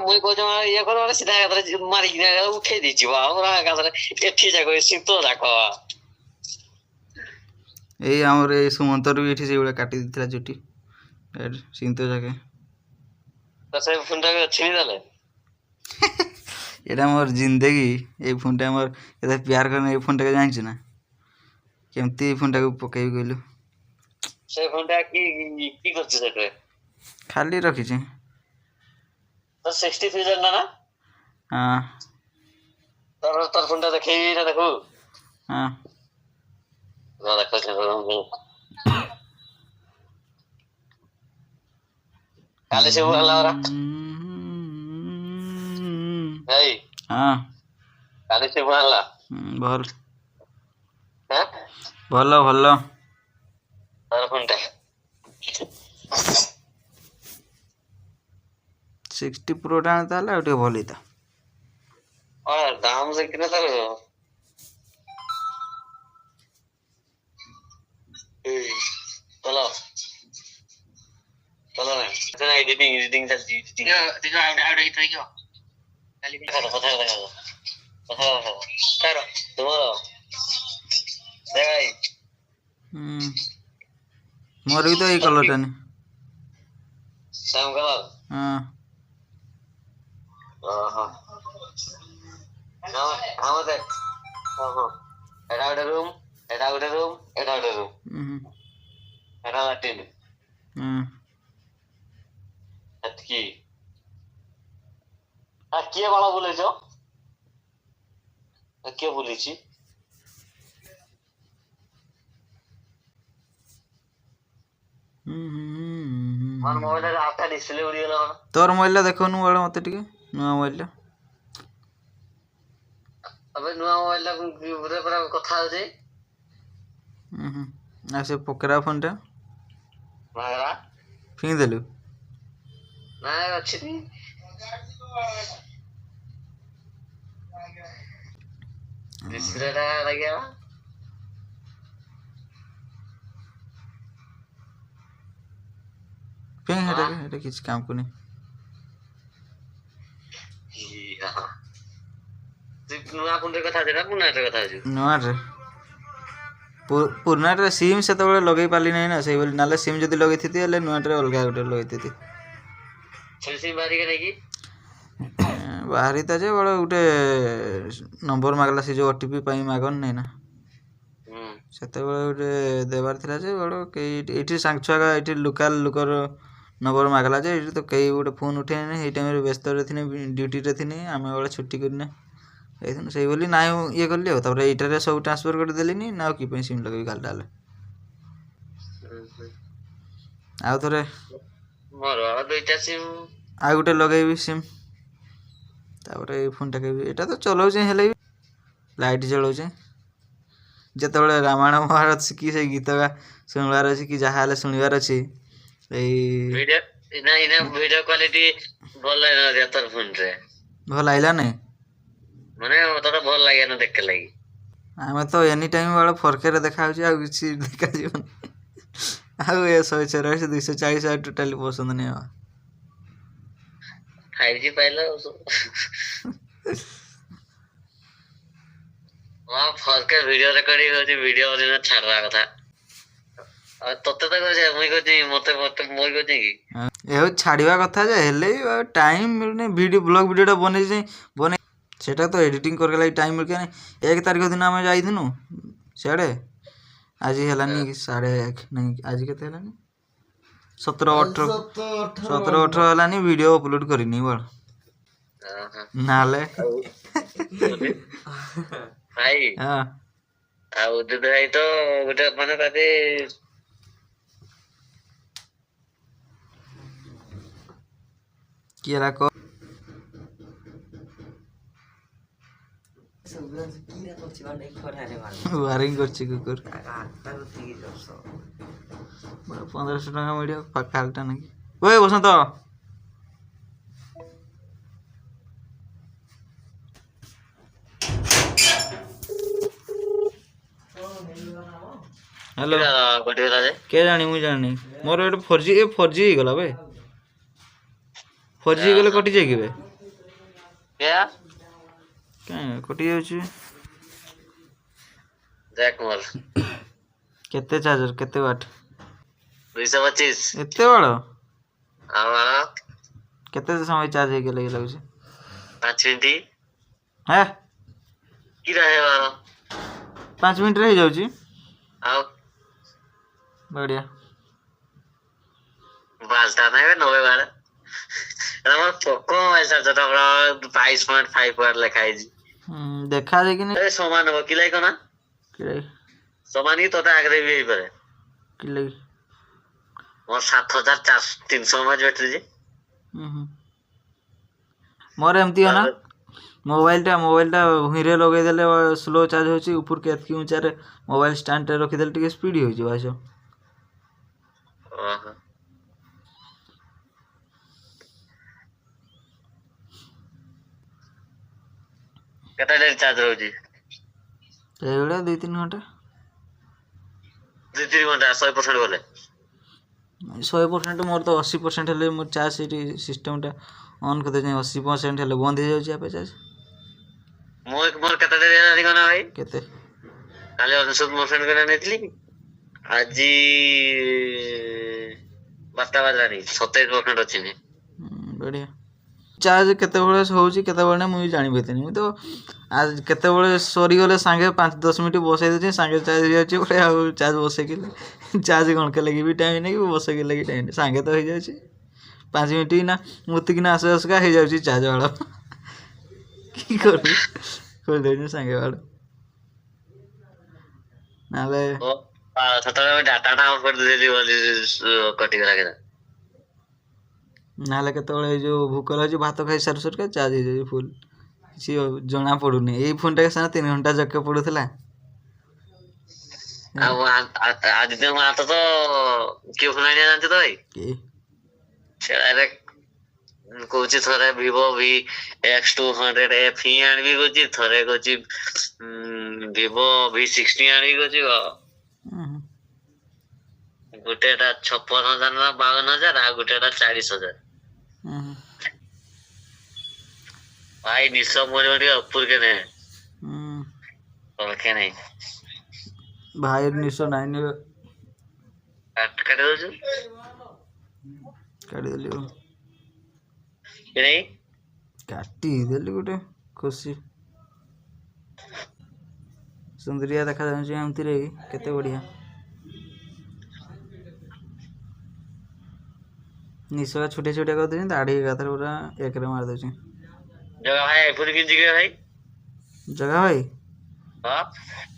ମୁଇଁ କହୁଛି ଇଏ କର ସିଧା ଏକାଥରେ ମାରିକି ଉଠେଇ ଦେଇଛି ପୁରା ଏକାଥରେ ଏଠି ଯାକ ଶୀତ ଯାକ ଏଇ ଆମର ଏଇ ସୁମନ୍ତର ବି ଏଠି ସେଇଭଳିଆ କାଟି ଦେଇଥିଲା ଚୁଟି ସିନ୍ତ ଯାକେ ସେ ଫୋନଟା ଛିଣି ଦେଲେ ଏଇଟା ମୋର ଜିନ୍ଦେଗି ଏଇ ଫୋନଟା ଆମର ଏତେ ପ୍ୟାର କରେ ଏଇ ଫୋନଟାକୁ ଜାଣିଛୁ ନା କେମିତି ଏଇ ଫୋନଟାକୁ ପକେଇବି କହିଲୁ ସେ ଫୋନଟା କି କରୁଛୁ ସେଠାରେ ଖାଲି ରଖିଛି ତ 63 ନା ନା ହଁ ତୋର ଫୋନଟା ଦେଖେଇବି ନା ଦେଖୁ ହଁ ଦେଖ କାଲି ସବୁ ହେଲା ପରା ଏଇ ହଁ କାଲି ସବୁ ହେଲା ଭଲ ହଁ ଭଲ ଭଲ ତୋର ଫୋନଟା 60 ପ୍ରୋଟା ତାହେଲେ ଆଉ ଟିକେ ଭଲ ହେଇथा ଦାମ ସେ କିନା ତାର चलो चलो ना चलो एडिटिंग एडिटिंग चलती एडिटिंग देखो आउट हिट रही हो खाली कथा करो तुम्हारा देख भाई मोर भी तो यही कलर टा नहीं सेम कलर हां ओहो ना हम देख ओहो एटा उडे रूम एटा उडे रूम एटा उडे रूम एटा लैट्रिन एतकी आ किए वाला बोले जो किए बोली छी मन मोबाइल रे आटा डिस्प्ले उड़ी गेला तोर मोबाइल देखनु वाला मते टिके नुआ मोबाइल अबे नुआ मोबाइल पूरे पूरा कथा हो जे आ से पोकरा फोन टा मागरा फिंग देलु ना अछि नी डिस्प्ले टा लगे फिंग हेटा किछ काम को नहीं नुआ फोन रे कथा जे ना पुना रे कथा जे नुआ रे पुरना रे सिम से तो लगे पाली नहीं ना से बोली नाले सिम जदी लगे थी ले नुआ रे अलगा गोटे लगे थी सिम बारी के नहीं बाहरी था जे बड़ा गोटे नंबर मागला से जो ओटीपी पाई मागन नहीं ना सेते बळे गोटे देबार थिला जे बड़ा के एठी सांगछुआ एठी लोकल लोकर नंबर मागला जे एठी तो कई गोटे फोन उठे नहीं ए टाइम रे व्यस्त रे थिने ड्यूटी रे थिने आमे बळे छुट्टी करने एथन सही बोली नाइ ये करली हो तबरे एटा रे सब ट्रांसफर कर देलिनी ना की पे सिम लगे गाल डाले आ थरे मोर आ दुईटा सिम आ गोटे लगेबी सिम तापरे ए फोन टा के एटा तो चलाउ जे हेले लाइट जलाउ जे जेतबळे रामायण महाभारत की से गीत गा सुनवार अछि कि जहा हले सुनिवार अछि ए वीडियो इना वीडियो क्वालिटी भल लागना जेतर फोन रे भल आइला नै माने तोरा भल लागे न देख के लागि आमे तो एनी टाइम वाला फरके रे देखा होछि आ किछि देखा जीवन आ ए 184 240 टोटली पसंद नै हो 5G पाइलो वहाँ फरके वीडियो रिकॉर्डिंग होछि वीडियो ओरिना छाड़रा कथा आ तते त कहै मुई कहै मते मुई कहै कि एहो छाड़िवा कथा जे हेले टाइम मिलने वीडियो ब्लॉग वीडियोटा बने सेटा तो एडिटिंग करके लागि टाइम मिल के 1 तारिख दिन हम जाई थनु सेडे आज हेलानी 1:30 नहीं आज केते हेलानी 17 18 हेलानी वीडियो अपलोड करिनी बळ नाले भाई हां आ उदित भाई तो गोटे माने तादे किरा को वारिंग करछि कुकुर 1500 टका मिडियो फालटा नहीं ओए बसंत हेलो के जानी मु जानी मोर 4G गला बे 4G ଗଲେ କଟି ଯାଏ କିବେ क्या କାଇଁ କଟି ଯାଉଛି देख मोर କେତେ ଚାର୍ଜର କେତେ ୱାଟ୍ 225 ଏତେ ବଡ଼ हमारा କେତେ ସମୟ ଚାର୍ଜ ହେଇଗଲେ ଲାଗୁଛି 5 मिनट ହେ की रहेगा 5 ମିନିଟ୍ରେ ହେଇଯାଉଛି आओ ବଢ଼ିଆ बालता नहीं है 90 वाला আমার পোকো মোবাইল চার্জটা আমরা 22.5 ওয়াট লেখা আছে দেখা যায় কি এ সমান হবে কি লাইক না সমানই তোটা আগে দেবি এই পারে কি লাগি মোর 7300 mAh ব্যাটারি যে ମୋର ଏମିତି ନା ମୋବାଇଲଟା ଭୁଇଁରେ ଲଗେଇଦେଲେ ସ୍ଲୋ ଚାର୍ଜ ହେଉଛି ଉପରକୁ ଏତିକି ଉଞ୍ଚାରେ ମୋବାଇଲ ଷ୍ଟାଣ୍ଡରେ ରଖିଦେଲେ ଟିକେ ସ୍ପିଡ୍ ହେଇଯିବ ଆସ କେତେ ଡେରି ଚାର୍ଜ ରହୁଛି ଏଇଭଳିଆ 2-3 ଘଣ୍ଟା 2-3 ଘଣ୍ଟା 100% ଗଲେ 100% ମୋର ତ 80% ହେଲେ ମୋର ଚାର୍ଜ ସେଇଠି ସିଷ୍ଟମଟା ଅନ୍ କରିଦେଉଛି 80% ହେଲେ ବନ୍ଦ ହେଇଯାଉଛି ଆପେ ଚାର୍ଜ ମୋର କେତେ ଡେରି ହେଲାଣି କଣ ଭାଇ କେତେ କାଲି 99% କରି ନେଇଥିଲି ଆଜି 12ଟା ବାଜିଲାଣି 27% ଅଛି ବଢ଼ିଆ ଚାର୍ଜ କେତେବେଳେ ହେଉଛି କେତେବେଳେ ନାହିଁ ମୁଁ ଜାଣିପାରିନି ମୁଁ ତ କେତେବେଳେ ସରିଗଲେ ସାଙ୍ଗେ 5-10 ମିନିଟ୍ ବସାଇ ଦେଉଛି ସାଙ୍ଗେ ଚାର୍ଜ ହେଇଯାଉଛି ଗୋଟେ ଆଉ ଚାର୍ଜ ବସେଇକି ଚାର୍ଜ ଗଣକେ ଲାଗି ବି ଟାଇମ୍ ନେଇକି ବସେଇକି ଲାଗି ଟାଇମ୍ ସାଙ୍ଗେ ତ ହେଇଯାଉଛି 5 ମିନିଟ୍ ନା ମୁତିକିନା ଆସୁକା ହେଇଯାଉଛି ଚାର୍ଜ ବାଳ କି କରିବି ଖୋଲିଦେଉଛି ସାଙ୍ଗେ ବାଳ ନହେଲେ ସେତେବେଳେ ଡାଟାଟା ଅଫ୍ କରିଦେଲି ବୋଲି କଟିଗଲା କେତେ ନହେଲେ କେତେବେଳେ ଏଇ ଯେଉଁ ଭୋକ ଲାଗୁଛି ଭାତ ଖାଇ ସାରୁ ସାରୁକା ଚାର୍ଜ ହେଇଯାଉଛି ଫୁଲ୍ କିଛି ଜଣା ପଡ଼ୁନି ଏଇ ଫୋନ୍ଟା ସାରା 3 ଘଣ୍ଟା ଯାକେ ପଡ଼ୁଥିଲା ଆଉ ଆଦିତ୍ୟ ମାହାତ ତ କିଏ ଫୋନ୍ ଆଣିବା ଜାଣିଛ ତ ଭାଇ ସେଟା କହୁଛି ଥରେ ଭିଭୋ VX200 FE ଆଣିବି କହୁଛି ଥରେ କହୁଛି ଭିଭୋ V60 ଆଣିବି କହୁଛି ଗୋଟେଟା 56,000 ନା 52,000 ଆଉ ଗୋଟେଟା 40,000 भाई निशा मोरे मोरे ऊपर के नहीं और क्या नहीं भाई निशा नहीं ने काट दो जो काट देली ये नहीं काटी देली गोटे खुशी सुंदरिया देखा जाउची एमती रे केते बढ़िया निशा छोटे छोटे कर देछन दाढ़ी गाथर पूरा एक रे मार देछन जगह भाई आईफोन किन जगह भाई जगह भाई हां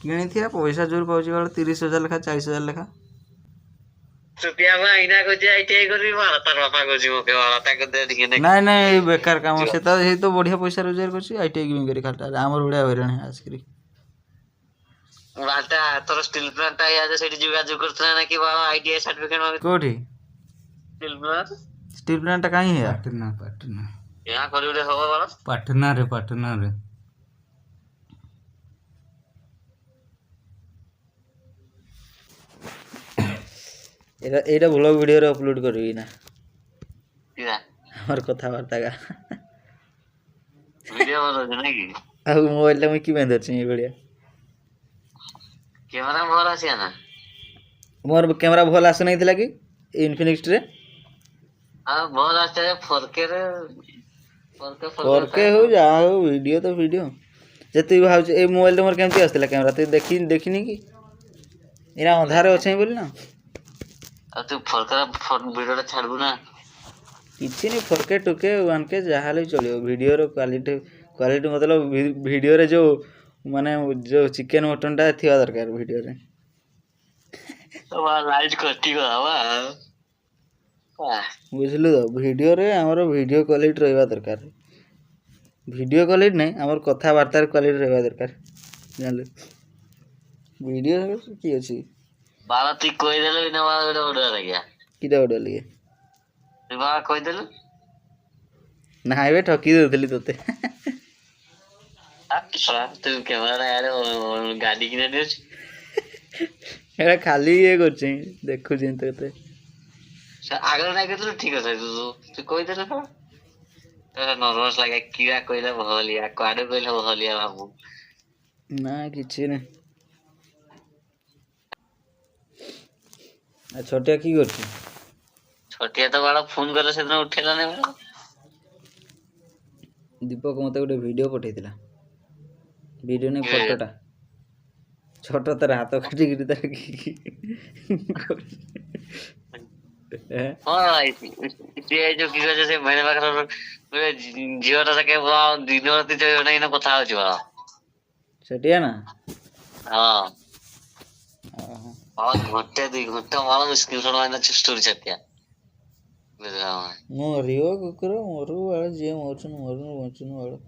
किनी थिया पैसा जोर पाउची वाला 30,000 लेखा 40,000 लेखा सुपिया में आईना को जे आईटीआई करबी वाला तार बापा को जी मोके वाला ताके दे दिखे नहीं नहीं बेकार काम से तो बढ़िया पैसा रोजगार करची आईटीआई की करी खाटा हमर बड़िया हैरान है आजकरी वालटा तोर स्टील प्लांट आया जे सेठी जोगाजोग करथला ना कि बाबा आईटीआई सर्टिफिकेट मांगे कोठी स्टील प्लांट काई है पाटना यहाँ करियो रे होबा वाला पाटना रे एटा व्लॉग वीडियो रे अपलोड करबी ना किरा हमर कथा वार्ता का वीडियो बनो ना कि आ मोबाइल ला मैं की बेंदर छी बढ़िया कैमरा मोर आसी ना मोर कैमरा भल आस नहीं थिला कि इन्फिनिक्स रे हां मोर आसे 4K रे 4K हो जा हो वीडियो तो वीडियो जे तू भाव ए मोबाइल मोर केमती आस्तिला कैमरा तू देखिनी कि इना अंधारे अछि बोली ना आ तू 4K वीडियो रे छाड़बू ना किछि नहीं 4K 2K 1K जहाले चलियो वीडियो रो क्वालिटी मतलब वीडियो रे जो माने जो चिकन मटन टा थिया दरकार वीडियो रे तो लाइट कटी गवा बुझलु तो वीडियो रे हमर वीडियो क्वालिटी रहबा दरकार वीडियो क्वालिटी नहीं हमर कथा वार्ता क्वालिटी रहबा दरकार जानले वीडियो की अछि बाला तू कोइ देले बिना बाला ओडा रे गया किदा ओडा लिए तू बाला कोइ देले ना बे ठकी देली तोते अच्छा तू कैमरा यार गाड़ी किने दियो एरा खाली ये करछी देखु जिन तोते आगे नहीं कहते ठीक है तू कोई देले ନର୍ଭସ ଲାଗେ କିଆ କହିଲେ ଭଲିଆ କୁଆଡେ କହିଲେ ଭଲିଆ ଭାବୁ ନା କିଛି ନାହିଁ। ଆଉ ଛୋଟିଆ କି କରୁଛି? ଛୋଟିଆ ତ ବାଳ ଫୋନ କଲେ ସେଦିନ ଉଠେଇଲାନି ବାଳ। ଦୀପକ ମତେ ଗୋଟେ ଭିଡ଼ିଓ ପଠେଇଥିଲା। ଭିଡ଼ିଓ ନେଇ ଫଟୋଟା ଛୋଟ ତାର ହାତ କାଟିକିରି ତାର ହଁ ସିଏ ଯୋଉ କି କହିছে ସେ ମେନ ପାଖର ଗୋଟେ ଝିଅଟା ସାଙ୍ଗେ ଦିନ ରାତି ଏଇନା କଥା ହଉଛି ବାଳ। ଛୋଟିଆ ନା? ହଁ ଘଣ୍ଟେ 2 ଘଣ୍ଟା ବାଳ ସ୍କ୍ରିନଶଟ ମାରିନା ଷ୍ଟୋରି ଛାଡିଆ। ମରିବ କୁକୁର ମରୁ ବାଳ ଯିଏ ମରୁଛନ୍ତି ମରୁ ବଞ୍ଚୁନି ବାଳ।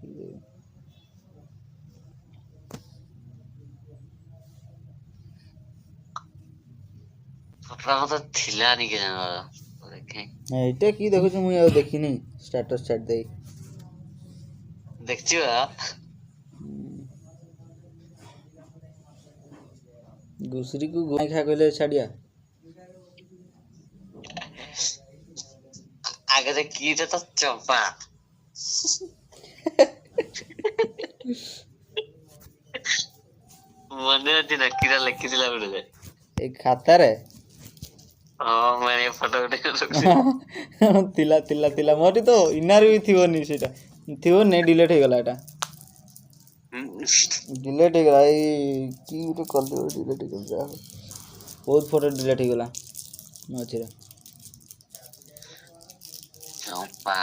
ଫଟୋଟା ମତେ ଥିଲାନି କେ ଦେଖେ ଏଇଟା କି ଦେଖୁଛୁ ମୁଁ ଆଉ ଦେଖିନି ଷ୍ଟାଟସ ଛାଡି ଦେଇ ଦେଖିଛୁ ବା ଘୁଷୁରୀକୁ ଗୁଆଇ ଖା କହିଲେ ଛାଡିଆ। ଆଗରେ କିଟା ତ ଚମ୍ପା ମନେ ଅଛି ନା କିଟା ଲେଖିଥିଲା ଗୋଟେ ଏଇ ଖାତାରେ? ହଁ ମାନେ ଫଟୋ ଗୋଟେ ଥିଲା ଥିଲା ଥିଲା ମୋରି ତ ଇନାର ବି ଥିବନି ସେଇଟା ଥିବ ନି ଡିଲେଟ ହେଇଗଲା ଏଟା ଡିଲେଟ ହେଇଗଲା ଏଇ କି ଗୋଟେ କଲି ଡିଲେଟ ହେଇଗଲା ଯାହା ବହୁତ ଫଟୋ ଡିଲେଟ ହେଇଗଲା ମଝିରେ। ଚମ୍ପା